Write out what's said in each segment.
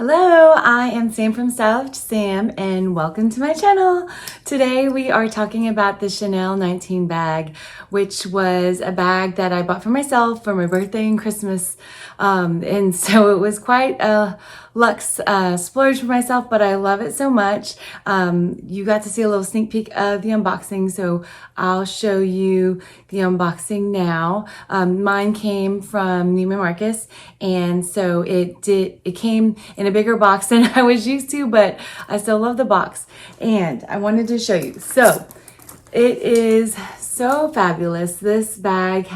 Hello, I am Sam from Style of Sam and welcome to my channel. Today we are talking about the Chanel 19 bag, which was a bag that I bought for myself for my birthday and Christmas. And so it was quite a luxe splurge for myself, but I love it so much. You got to see a little sneak peek of the unboxing, so I'll show you the unboxing now. Mine came from Neiman Marcus, and so it came in a bigger box than I was used to, but I still love the box, and I wanted to show you. So it is so fabulous. This bag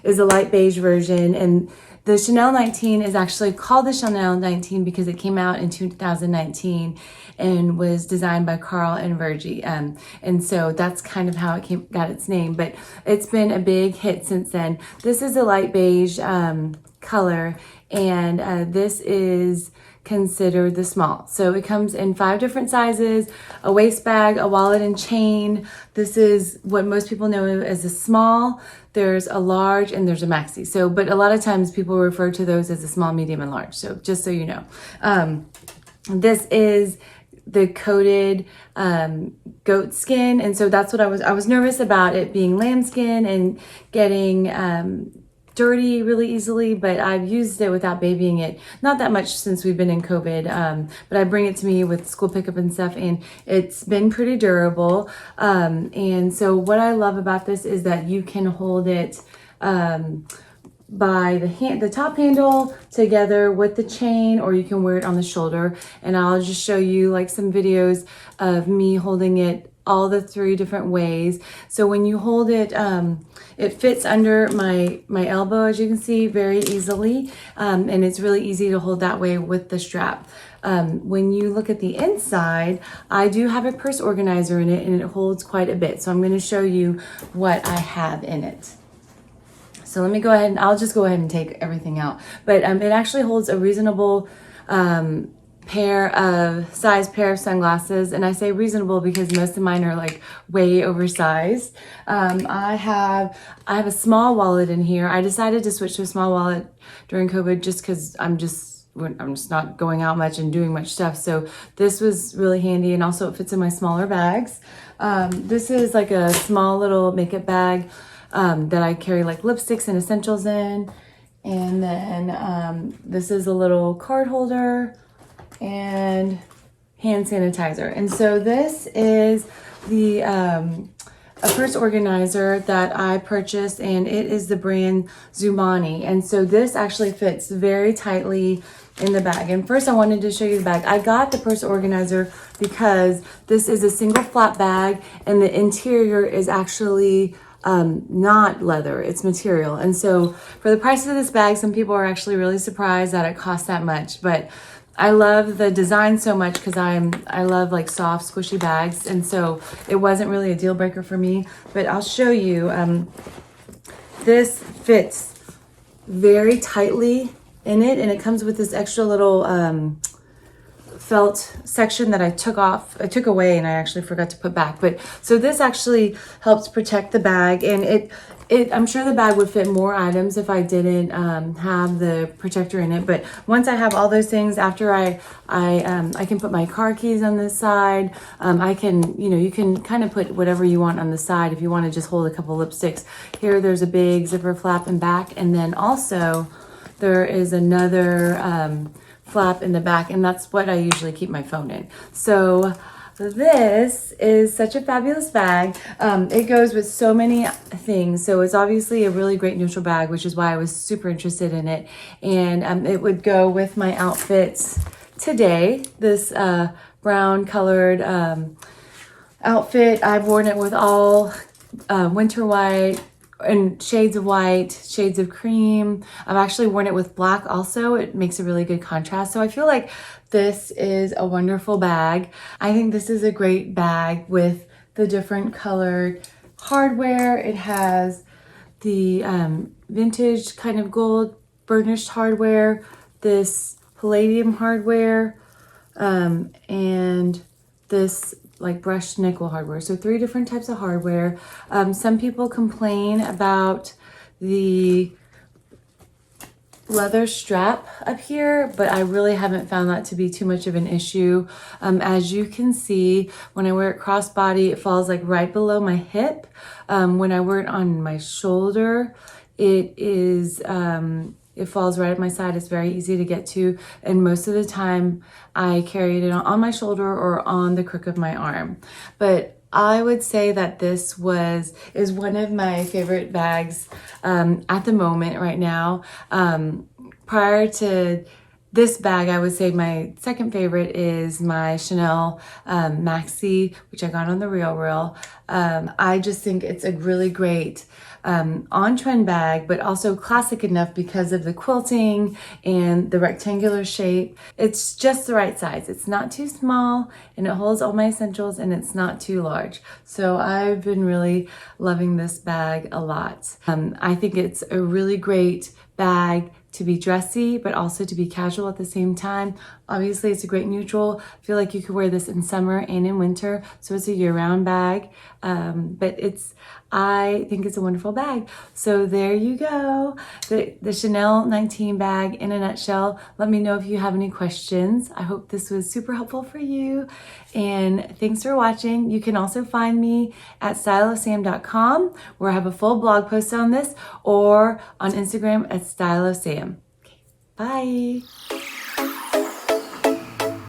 is a light beige version, and the Chanel 19 is actually called the Chanel 19 because it came out in 2019 and was designed by Carl and Virgie. And so that's kind of how it got its name, but it's been a big hit since then. This is a light beige color, and this is considered the small. So it comes in 5 different sizes: a waist bag, a wallet and chain. This is what most people know as a small. There's a large and there's a maxi. So, but a lot of times people refer to those as a small, medium, and large. So just so you know, this is the coated goat skin. And so that's what I was nervous about it being lambskin and getting dirty really easily, but I've used it without babying it. Not that much since we've been in COVID, but I bring it to me with school pickup and stuff, and it's been pretty durable. And so what I love about this is that you can hold it by the top handle together with the chain, or you can wear it on the shoulder. And I'll just show you like some videos of me holding it all the 3 different ways. So when you hold it, it fits under my elbow, as you can see, very easily. And it's really easy to hold that way with the strap. When you look at the inside, I do have a purse organizer in it, and it holds quite a bit. So I'm going to show you what I have in it. So let me go ahead, and I'll just go ahead and take everything out. But it actually holds a reasonable pair of sunglasses, and I say reasonable because most of mine are like way oversized. I have a small wallet in here. I decided to switch to a small wallet during COVID just because I'm just not going out much and doing much stuff. So this was really handy, and also it fits in my smaller bags. This is like a small little makeup bag that I carry like lipsticks and essentials in. And then this is a little card holder and hand sanitizer. And so this is the a purse organizer that I purchased, and it is the brand Zoomoni. And so this actually fits very tightly in the bag. And first I wanted to show you the bag. I got the purse organizer because this is a single flap bag, and the interior is actually not leather, it's material. And so for the price of this bag, some people are actually really surprised that it costs that much, but I love the design so much because I love like soft, squishy bags, and so it wasn't really a deal breaker for me. But I'll show you. This fits very tightly in it, and it comes with this extra little felt section that I took away, and I actually forgot to put back. But so this actually helps protect the bag, and I'm sure the bag would fit more items if I didn't have the protector in it. But once I have all those things, after I can put my car keys on this side. I can, you can kind of put whatever you want on the side if you want to just hold a couple lipsticks. Here, there's a big zipper flap in back, and then also there is another flap in the back, and that's what I usually keep my phone in. So this is such a fabulous bag. It goes with so many things. So it's obviously a really great neutral bag, which is why I was super interested in it. And it would go with my outfits today. This brown colored outfit, I've worn it with all winter white and shades of white, shades of cream. I've actually worn it with black also. It makes a really good contrast. So I feel like this is a wonderful bag. I think this is a great bag with the different colored hardware. It has the vintage kind of gold burnished hardware, this palladium hardware, and this like brushed nickel hardware. So 3 different types of hardware. Some people complain about the leather strap up here, but I really haven't found that to be too much of an issue. As you can see, when I wear it crossbody, it falls like right below my hip. When I wear it on my shoulder, it falls right at my side. It's very easy to get to, and most of the time I carried it on my shoulder or on the crook of my arm. But I would say that this is one of my favorite bags at the moment right now. Prior to this bag, I would say my second favorite is my Chanel Maxi, which I got on the RealReal. I just think it's a really great on-trend bag, but also classic enough because of the quilting and the rectangular shape. It's just the right size. It's not too small, and it holds all my essentials, and it's not too large. So I've been really loving this bag a lot. I think it's a really great bag to be dressy, but also to be casual at the same time. Obviously, it's a great neutral. I feel like you could wear this in summer and in winter, so it's a year-round bag. But I think it's a wonderful bag. So there you go, the Chanel 19 bag in a nutshell. Let me know if you have any questions. I hope this was super helpful for you, and thanks for watching. You can also find me at styleofsam.com, where I have a full blog post on this, or on Instagram at styleofsam. Okay, bye.